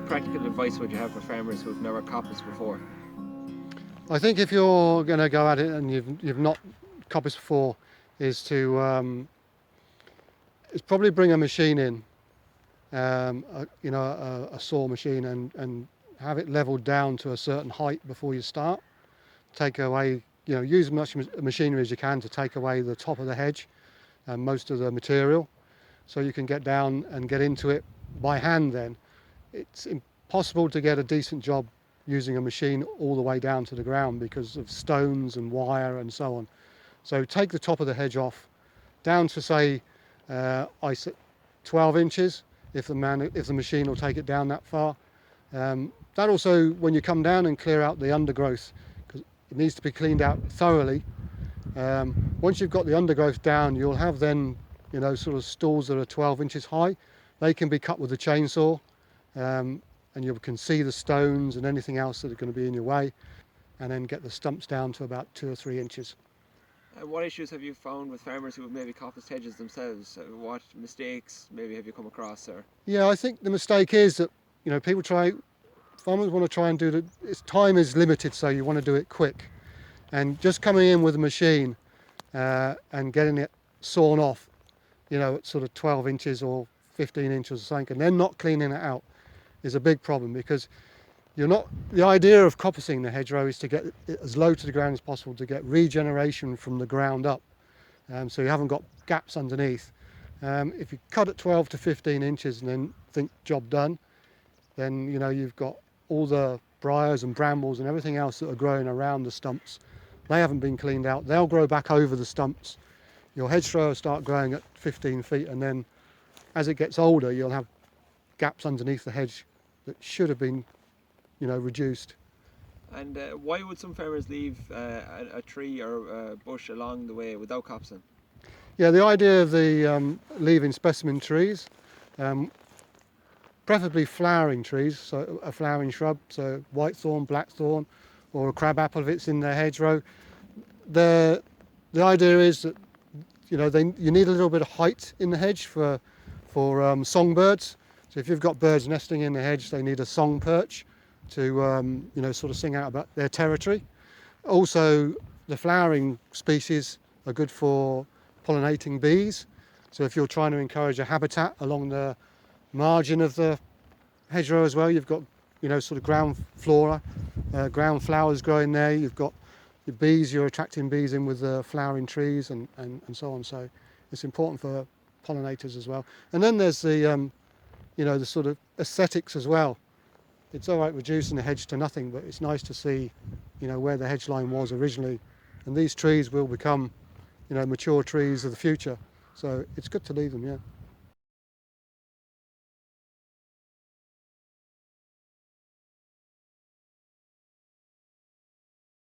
practical advice would you have for farmers who have never coppiced before? I think if you're going to go at it and you've not coppiced before, is probably bring a machine in, a saw machine, and have it leveled down to a certain height before you start. Take away, use as much machinery as you can to take away the top of the hedge and most of the material, so you can get down and get into it by hand. Then it's impossible to get a decent job using a machine all the way down to the ground because of stones and wire and so on. So take the top of the hedge off, down to say, 12 inches, if the machine will take it down that far. That also, when you come down and clear out the undergrowth, because it needs to be cleaned out thoroughly. Once you've got the undergrowth down, you'll have then, sort of stalls that are 12 inches high. They can be cut with a chainsaw, and you can see the stones and anything else that are going to be in your way, and then get the stumps down to about 2 or 3 inches. What issues have you found with farmers who have maybe coppiced hedges themselves? What mistakes maybe have you come across? Yeah, I think the mistake is that farmers want to try and do time is limited, so you want to do it quick, and just coming in with a machine and getting it sawn off, at sort of 12 inches or 15 inches or something, and then not cleaning it out is a big problem, because the idea of coppicing the hedgerow is to get it as low to the ground as possible, to get regeneration from the ground up, so you haven't got gaps underneath. If you cut at 12 to 15 inches and then think job done, then you've got all the briars and brambles and everything else that are growing around the stumps. They haven't been cleaned out. They'll grow back over the stumps. Your hedgerow will start growing at 15 feet, and then as it gets older, you'll have gaps underneath the hedge that should have been reduced. And why would some farmers leave a tree or a bush along the way without coppicing? Yeah, the idea of the leaving specimen trees, preferably flowering trees, so a flowering shrub, so whitethorn, blackthorn, or a crabapple if it's in the hedgerow. The idea is that you need a little bit of height in the hedge for songbirds. So if you've got birds nesting in the hedge, they need a song perch to sort of sing out about their territory. Also, the flowering species are good for pollinating bees. So if you're trying to encourage a habitat along the margin of the hedgerow as well, you've got sort of ground flora, ground flowers growing there. You've got the bees, you're attracting bees in with the flowering trees and so on. So it's important for pollinators as well. And then there's the the sort of aesthetics as well. It's all right reducing the hedge to nothing, but it's nice to see where the hedge line was originally, and these trees will become mature trees of the future, so it's good to leave them. Yeah.